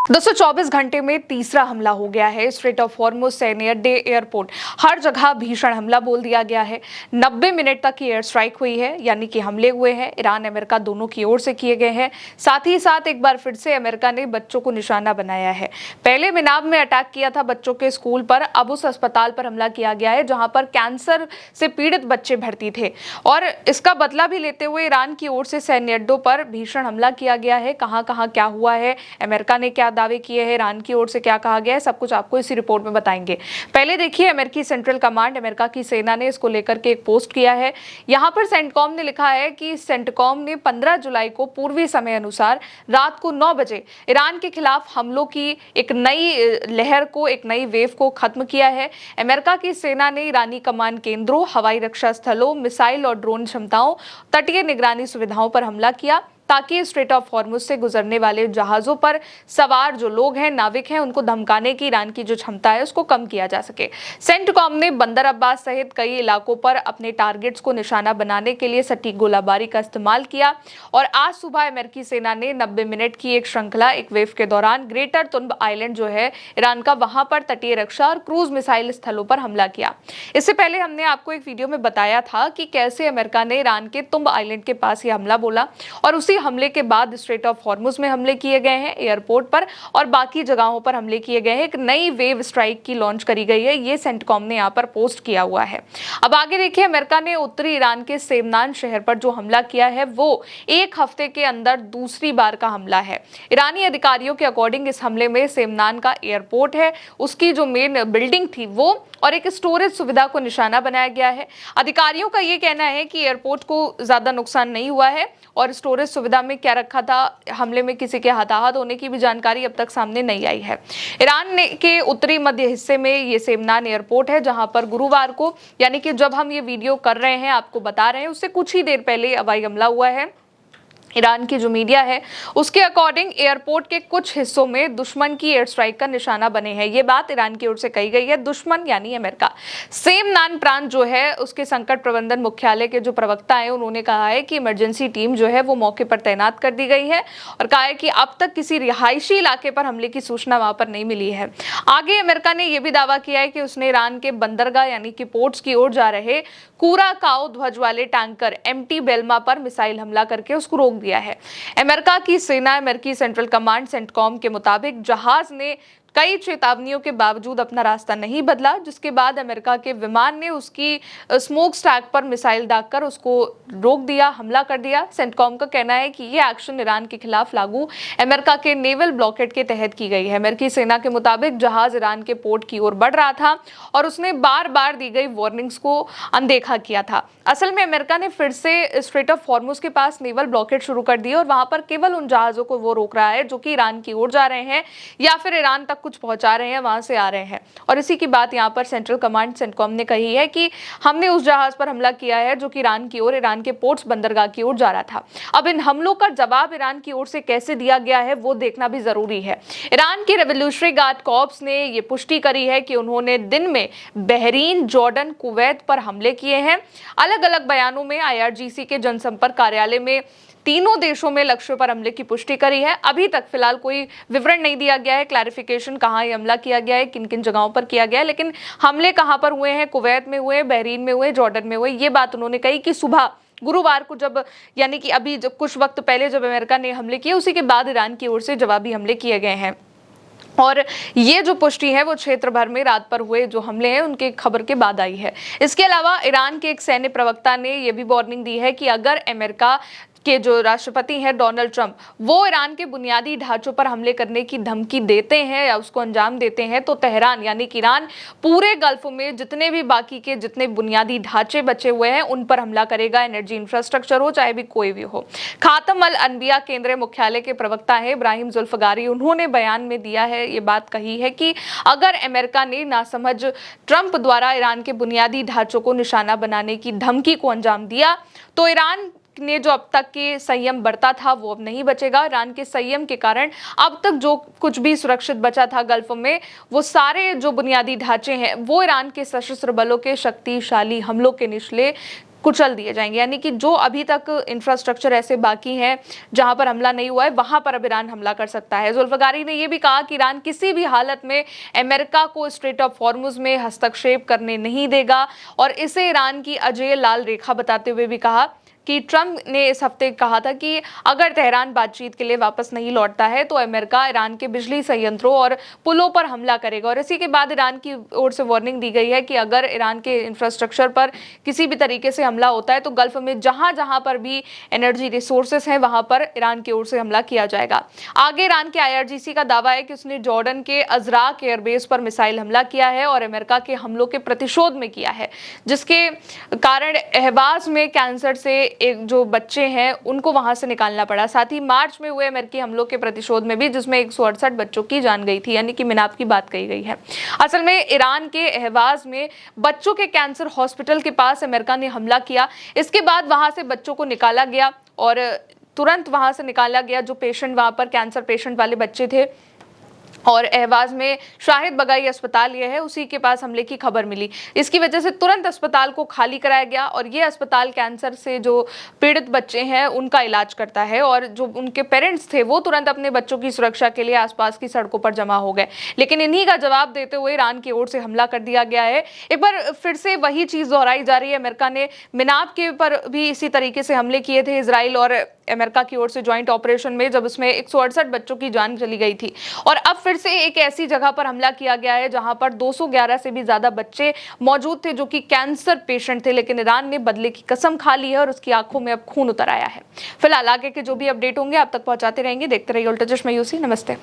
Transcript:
दोस्तों 24 घंटे में तीसरा हमला हो गया है स्ट्रेट ऑफ हॉर्मुज से नियर डे एयरपोर्ट। हर जगह भीषण हमला बोल दिया गया है। 90 मिनट तक की एयर स्ट्राइक हुई है, यानी कि हमले हुए हैं। ईरान अमेरिका दोनों की ओर से किए गए हैं। साथ ही साथ एक बार फिर से अमेरिका ने बच्चों को निशाना बनाया है। पहले मिनाब में अटैक किया था बच्चों के स्कूल पर, अब उस अस्पताल पर हमला किया गया है जहां पर कैंसर से पीड़ित बच्चे भर्ती थे। और इसका बदला भी लेते हुए ईरान की ओर से सैन्य अड्डों पर भीषण हमला किया गया है। कहां कहां क्या हुआ है, अमेरिका ने क्या दावे किए हैं, ईरान की ओर से क्या कहा गया है, सब कुछ आपको इसी रिपोर्ट में बताएंगे। पहले देखिए, अमेरिकी सेंट्रल कमांड, अमेरिका की सेना ने इसको लेकर के एक पोस्ट किया है। यहां पर सेंटकॉम ने लिखा है कि सेंटकॉम ने 15 जुलाई को पूर्वी समय अनुसार रात को 9 बजे ईरान के खिलाफ हमलों की एक नई लहर को, एक नई वेव को खत्म किया है। अमेरिका की सेना ने ईरानी कमान केंद्रों, हवाई रक्षा स्थलों, मिसाइल और ड्रोन क्षमताओं, तटीय निगरानी सुविधाओं पर हमला किया ताकि स्ट्रेट ऑफ हॉर्मुज से गुजरने वाले जहाजों पर सवार जो लोग हैं, नाविक हैं, उनको धमकाने की ईरान की जो क्षमता है उसको कम किया जा सके। सेंटकॉम ने बंदर अब्बास सहित कई इलाकों पर अपने टारगेट्स को निशाना बनाने के लिए सटीक गोलाबारी का इस्तेमाल किया। और आज सुबह अमेरिकी सेना ने 90 मिनट की एक श्रृंखला, एक वेव के दौरान ग्रेटर तुन्ब आइलैंड जो है ईरान का, वहां पर तटीय रक्षा और क्रूज मिसाइल स्थलों पर हमला किया। इससे पहले हमने आपको एक वीडियो में बताया था कि कैसे अमेरिका ने ईरान के तुन्ब आइलैंड के पास ये हमला बोला, और उसी हमले के बाद स्ट्रेट ऑफ हॉर्मुज में हमले किए गए हैं, एयरपोर्ट पर और बाकी जगहों पर हमले किए गए हैं। एक नई वेव स्ट्राइक की लॉन्च करी गई है, ये सेंटकॉम ने यहाँ पर पोस्ट किया हुआ है। अब आगे देखिए, अमेरिका ने उत्तरी ईरान के सेमनान शहर पर जो हमला किया है वो एक हफ्ते के अंदर दूसरी बार का हमला है। ईरानी अधिकारियों के अकॉर्डिंग इस हमले में सेमनान का एयरपोर्ट है, उसकी जो मेन बिल्डिंग थी वो और एक स्टोरेज सुविधा को निशाना बनाया गया है। अधिकारियों का ये कहना है कि एयरपोर्ट को ज्यादा नुकसान नहीं हुआ है और स्टोरेज सुविधा में क्या रखा था, हमले में किसी के हताहत होने की भी जानकारी अब तक सामने नहीं आई है। ईरान के उत्तरी मध्य हिस्से में ये सेमनान एयरपोर्ट है, जहां पर गुरुवार को, यानी कि जब हम ये वीडियो कर रहे हैं, आपको बता रहे हैं, उससे कुछ ही देर पहले हवाई हमला हुआ है। ईरान की जो मीडिया है उसके अकॉर्डिंग एयरपोर्ट के कुछ हिस्सों में दुश्मन की एयर स्ट्राइक का निशाना बने हैं। ये बात ईरान की ओर से कही गई है। दुश्मन यानी अमेरिका। सेमनान प्रांत जो है उसके संकट प्रबंधन मुख्यालय के जो प्रवक्ता है उन्होंने कहा है कि इमरजेंसी टीम जो है वो मौके पर तैनात कर दी गई है और कहा है कि अब तक किसी रिहायशी इलाके पर हमले की सूचना वहां पर नहीं मिली है। आगे अमेरिका ने यह भी दावा किया है कि उसने ईरान के बंदरगाह यानी कि पोर्ट्स की ओर जा रहे कुराकाओ ध्वज वाले टैंकर एमटी बेल्मा पर मिसाइल हमला करके उसको रोक दिया है। अमेरिका की सेना, अमेरिकी सेंट्रल कमांड सेंटकॉम के मुताबिक जहाज ने कई चेतावनियों के बावजूद अपना रास्ता नहीं बदला, जिसके बाद अमेरिका के विमान ने उसकी स्मोक स्टैक पर मिसाइल दागकर उसको रोक दिया, हमला कर दिया। सेंटकॉम का कहना है कि यह एक्शन ईरान के खिलाफ लागू अमेरिका के नेवल ब्लॉकेड के तहत की गई है। अमेरिकी सेना के मुताबिक जहाज ईरान के पोर्ट की ओर बढ़ रहा था और उसने बार बार दी गई वार्निंग्स को अनदेखा किया था। असल में अमेरिका ने फिर से स्ट्रेट ऑफ हॉर्मुज के पास नेवल ब्लॉकेड शुरू कर दी और वहां पर केवल उन जहाजों को वो रोक रहा है जो कि ईरान की ओर जा रहे हैं या फिर ईरान तक कुछ पहुंचा रहे हैं, वहां से आ रहे हैं। और इसी की बात यहां पर सेंट्रल कमांड सेंटकॉम ने कही है कि हमने उस जहाज पर हमला किया है जो कि ईरान की ओर, ईरान के पोर्ट्स बंदरगाह की ओर जा रहा था। अब इन हमलों का जवाब ईरान की ओर से कैसे दिया गया है वो देखना भी जरूरी है। ईरान की रेवोल्यूशनरी गार्ड कॉर्प्स ने यह पुष्टि करी है कि उन्होंने दिन में बहरीन, जॉर्डन, कुवैत पर हमले किए हैं। अलग अलग बयानों में आईआरजीसी के जनसंपर्क कार्यालय में तीनों देशों में लक्ष्यों पर हमले की पुष्टि करी है। अभी तक फिलहाल कोई विवरण नहीं दिया गया है, क्लैरिफिकेशन कहां ये हमला किया गया है, किन किन जगहों पर किया गया है, लेकिन हमले कहां पर हुए हैं, कुवैत में हुए, बहरीन में हुए, जॉर्डन में हुए। ये बात उन्होंने कही कि सुबह गुरुवार को, जब यानी कि अभी जब कुछ वक्त पहले जब अमेरिका ने हमले किए, उसी के बाद ईरान की ओर से जवाबी हमले किए गए हैं। और ये जो पुष्टि है वो क्षेत्र भर में रात पर हुए जो हमले हैं उनके खबर के बाद आई है। इसके अलावा ईरान के एक सैन्य प्रवक्ता ने यह भी वार्निंग दी है कि अगर अमेरिका के जो राष्ट्रपति हैं डोनाल्ड ट्रंप, वो ईरान के बुनियादी ढांचों पर हमले करने की धमकी देते हैं या उसको अंजाम देते हैं, तो तेहरान यानी कि ईरान पूरे गल्फ में जितने भी बाकी के जितने बुनियादी ढांचे बचे हुए हैं उन पर हमला करेगा। एनर्जी इंफ्रास्ट्रक्चर हो, चाहे भी कोई भी हो। खातम अल अनबिया केंद्रीय मुख्यालय के प्रवक्ता है इब्राहिम जुल्फगारी, उन्होंने बयान में दिया है, ये बात कही है कि अगर अमेरिका ने नासमझ ट्रंप द्वारा ईरान के बुनियादी ढांचों को निशाना बनाने की धमकी को अंजाम दिया तो ईरान ने जो अब तक के संयम बरता था वो अब नहीं बचेगा। ईरान के संयम के कारण अब तक जो कुछ भी सुरक्षित बचा था गल्फ में, वो सारे जो बुनियादी ढांचे हैं वो ईरान के सशस्त्र बलों के शक्तिशाली हमलों के निचले कुचल दिए जाएंगे, यानी कि जो अभी तक इंफ्रास्ट्रक्चर ऐसे बाकी हैं जहां पर हमला नहीं हुआ है वहां पर अब ईरान हमला कर सकता है। जुल्फिकारी ने यह भी कहा कि ईरान किसी भी हालत में अमेरिका को स्ट्रेट ऑफ हॉर्मुज में हस्तक्षेप करने नहीं देगा और इसे ईरान की अजेय लाल रेखा बताते हुए भी कहा कि ट्रंप ने इस हफ्ते कहा था कि अगर तेहरान बातचीत के लिए वापस नहीं लौटता है तो अमेरिका ईरान के बिजली संयंत्रों और पुलों पर हमला करेगा। और इसी के बाद ईरान की ओर से वार्निंग दी गई है कि अगर ईरान के इंफ्रास्ट्रक्चर पर किसी भी तरीके से हमला होता है तो गल्फ में जहां जहां पर भी एनर्जी रिसोर्सेस हैं वहां पर ईरान की ओर से हमला किया जाएगा। आगे ईरान के IRGC का दावा है कि उसने जॉर्डन के अजराक एयरबेस पर मिसाइल हमला किया है और अमेरिका के हमलों के प्रतिशोध में किया है, जिसके कारण अहवाज में कैंसर से एक जो बच्चे हैं उनको वहां से निकालना पड़ा। साथ ही मार्च में हुए अमेरिकी हमलों के प्रतिशोध में भी, जिसमें 168 बच्चों की जान गई थी, यानी कि मिनाप की बात कही गई है। असल में ईरान के अहवाज में बच्चों के कैंसर हॉस्पिटल के पास अमेरिका ने हमला किया। इसके बाद वहां से बच्चों को निकाला गया और तुरंत वहां से निकाला गया जो पेशेंट, वहां पर कैंसर पेशेंट वाले बच्चे थे। और अहवाज में शाहिद बगाई अस्पताल यह है, उसी के पास हमले की खबर मिली। इसकी वजह से तुरंत अस्पताल को खाली कराया गया और ये अस्पताल कैंसर से जो पीड़ित बच्चे हैं उनका इलाज करता है। और जो उनके पेरेंट्स थे वो तुरंत अपने बच्चों की सुरक्षा के लिए आसपास की सड़कों पर जमा हो गए। लेकिन इन्हीं का जवाब देते हुए ईरान की ओर से हमला कर दिया गया है। एक बार फिर से वही चीज दोहराई जा रही है। अमेरिका ने मिनाब के पर भी इसी तरीके से हमले किए थे, इजराइल और अमेरिका की ओर से ज्वाइंट ऑपरेशन में, जब उसमें 168 बच्चों की जान चली गई थी। और अब फिर से एक ऐसी जगह पर हमला किया गया है जहां पर 211 से भी ज्यादा बच्चे मौजूद थे जो कि कैंसर पेशेंट थे, लेकिन ईरान ने बदले की कसम खा ली है और उसकी आंखों में अब खून उतर आया है। फिलहाल आगे के जो भी अपडेट होंगे आप तक पहुंचाते रहेंगे। देखते रहिए उल्टा चश्मा यूसी। नमस्ते।